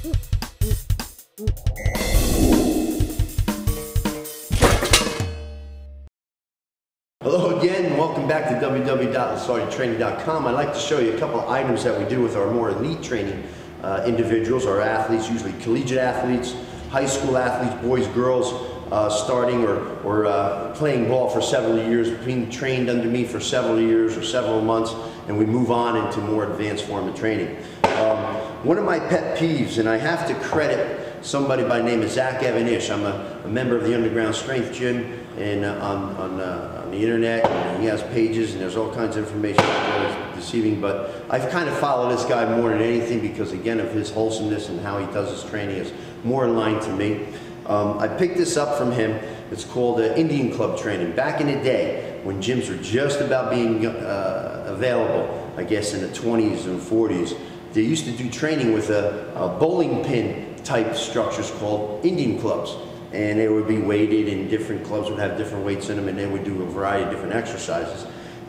Hello again, and welcome back to www.lasarditraining.com. I'd like to show you a couple of items that we do with our more elite training individuals, our athletes, usually collegiate athletes, high school athletes, boys, girls, starting or playing ball for several years, being trained under me for several years or several months, and we move on into more advanced form of training. One of my pet peeves, and I have to credit somebody by the name of Zach Evanish. I'm a member of the Underground Strength Gym and on the internet, and he has pages and there's all kinds of information out there deceiving, but I've kind of followed this guy more than anything because, again, of his wholesomeness and how he does his training is more in line to me. I picked this up from him. It's called Indian Club training. Back in the day when gyms were just about being available, I guess in the 20s and 40s, they used to do training with a bowling pin type structures called Indian clubs. And they would be weighted, and different clubs would have different weights in them, and they would do a variety of different exercises.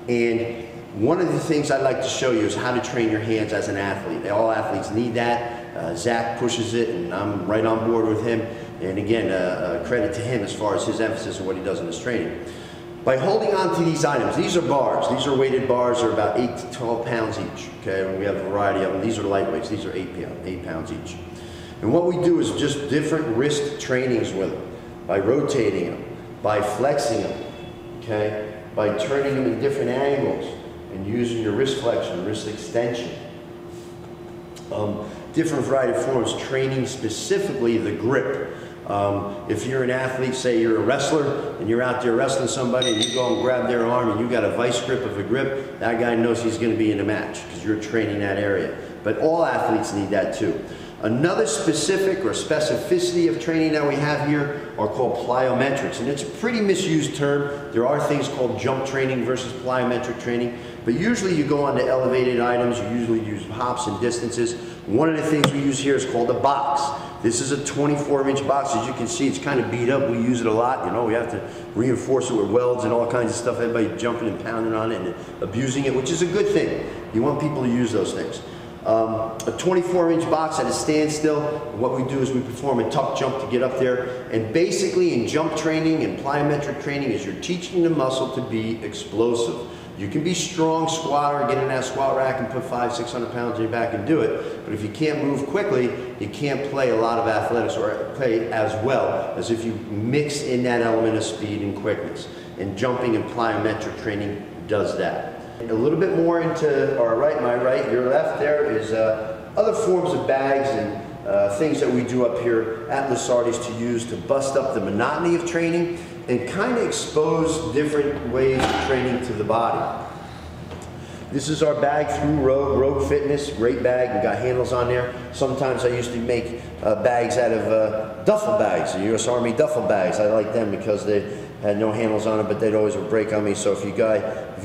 And one of the things I'd like to show you is how to train your hands as an athlete. All athletes need that. Zach pushes it, and I'm right on board with him. And again, credit to him as far as his emphasis and what he does in his training. By holding on to these items, these are bars. These are weighted bars. They're about 8 to 12 pounds each. Okay, and we have a variety of them. These are lightweights. These are 8 pounds each. And what we do is just different wrist trainings with them, by rotating them, by flexing them, okay, by turning them in different angles and using your wrist flexion, wrist extension. Different variety of forms, training specifically the grip. If you're an athlete, say you're a wrestler, and you're out there wrestling somebody and you go and grab their arm and you got a vice grip of a grip, that guy knows he's going to be in a match because you're training that area. But all athletes need that too. Another specific or specificity of training that we have here are called plyometrics, and it's a pretty misused term. There are things called jump training versus plyometric training, but usually you go on to elevated items, you usually use hops and distances. One of the things we use here is called a box. This is a 24-inch box. As you can see, it's kind of beat up. We use it a lot. You know, we have to reinforce it with welds and all kinds of stuff. Everybody jumping and pounding on it and abusing it, which is a good thing. You want people to use those things. A 24-inch box at a standstill, what we do is we perform a tuck jump to get up there, and basically in jump training and plyometric training is you're teaching the muscle to be explosive. You can be strong squatter, get in that squat rack and put 500–600 pounds on your back and do it, but if you can't move quickly, you can't play a lot of athletics or play as well as if you mix in that element of speed and quickness. And jumping and plyometric training does that. A little bit more into our right, my right, your left there is other forms of bags and things that we do up here at Lasardi's to use to bust up the monotony of training and kind of expose different ways of training to the body. This is our bag through Rogue Fitness, great bag. We got handles on there. Sometimes I used to make bags out of duffel bags, the U.S. Army duffel bags. I like them because they had no handles on it, but they'd always break on me. So if you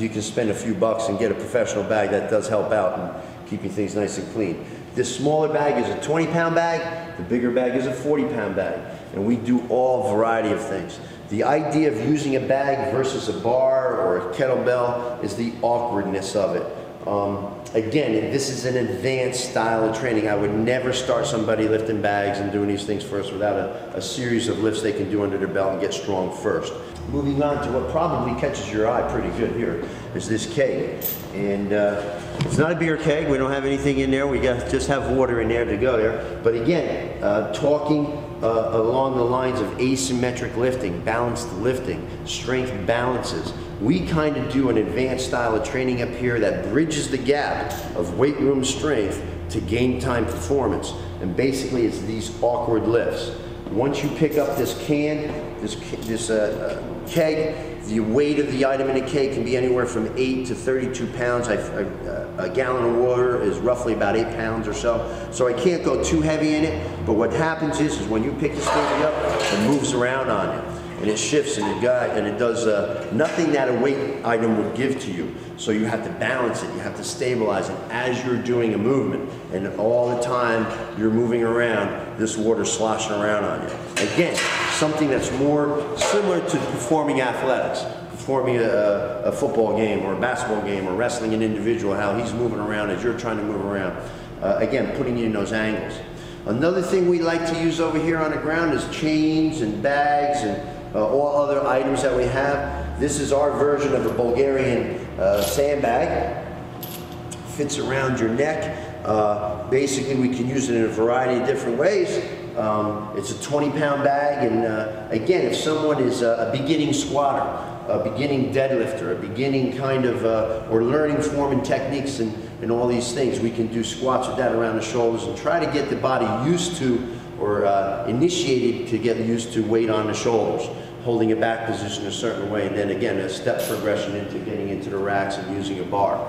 can spend a few bucks and get a professional bag, that does help out in keeping things nice and clean. This smaller bag is a 20-pound bag. The bigger bag is a 40-pound bag. And we do all variety of things. The idea of using a bag versus a bar or a kettlebell is the awkwardness of it. Again, this is an advanced style of training. I would never start somebody lifting bags and doing these things first without a series of lifts they can do under their belt and get strong first. Moving on to what probably catches your eye pretty good here is this keg. And it's not a beer keg. We don't have anything in there. We just have water in there to go there. But again, talking along the lines of asymmetric lifting, balanced lifting, strength balances. We kind of do an advanced style of training up here that bridges the gap of weight room strength to game time performance. And basically it's these awkward lifts. Once you pick up this can, this keg, the weight of the item in a keg can be anywhere from 8 to 32 pounds. A gallon of water is roughly about 8 pounds or so. So I can't go too heavy in it, but what happens is when you pick this thing up, it moves around on you. And it shifts and it does nothing that a weight item would give to you. So you have to balance it, you have to stabilize it as you're doing a movement. And all the time you're moving around, this water's sloshing around on you. Again, something that's more similar to performing athletics. Performing a football game or a basketball game or wrestling an individual, how he's moving around as you're trying to move around. Again, putting you in those angles. Another thing we like to use over here on the ground is chains and bags and all other items that we have. This is our version of a Bulgarian sandbag. Fits around your neck. Basically, we can use it in a variety of different ways. It's a 20-pound bag, and again, if someone is a beginning squatter, a beginning deadlifter, a beginning kind of, or learning form and techniques and all these things, we can do squats with that around the shoulders and try to get the body used to, or initiated to get used to weight on the shoulders, holding a back position a certain way, and then again, a step progression into getting into the racks and using a bar.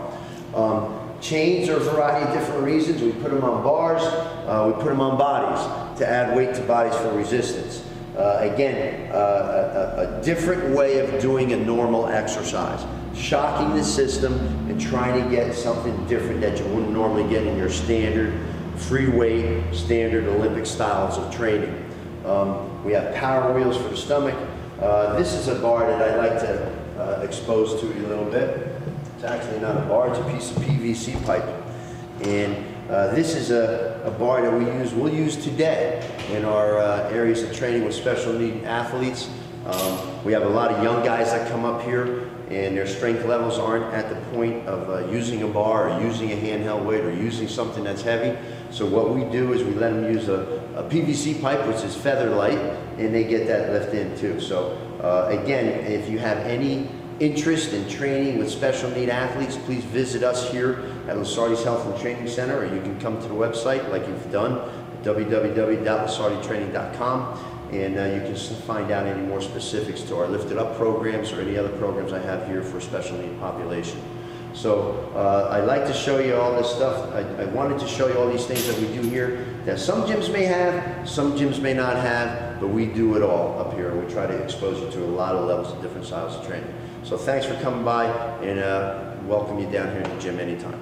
Chains are a variety of different reasons. We put them on bars, we put them on bodies to add weight to bodies for resistance. Again, a different way of doing a normal exercise. Shocking the system and trying to get something different that you wouldn't normally get in your standard free weight, standard Olympic styles of training. We have power wheels for the stomach. This is a bar that I like to expose to you a little bit. It's actually not a bar, it's a piece of PVC pipe. And this is a bar that we'll use today in our areas of training with special need athletes. We have a lot of young guys that come up here and their strength levels aren't at the point of using a bar or using a handheld weight or using something that's heavy. So what we do is we let them use a PVC pipe, which is feather light, and they get that lift in too. So again, if you have any interest in training with special need athletes, please visit us here at Lasardi's Health and Training Center, or you can come to the website like you've done, www.lasarditraining.com, and you can find out any more specifics to our Lifted Up programs or any other programs I have here for special need population. So I'd like to show you all this stuff. I wanted to show you all these things that we do here that some gyms may have, some gyms may not have, but we do it all up here. We try to expose you to a lot of levels of different styles of training. So thanks for coming by, and welcome you down here in the gym anytime.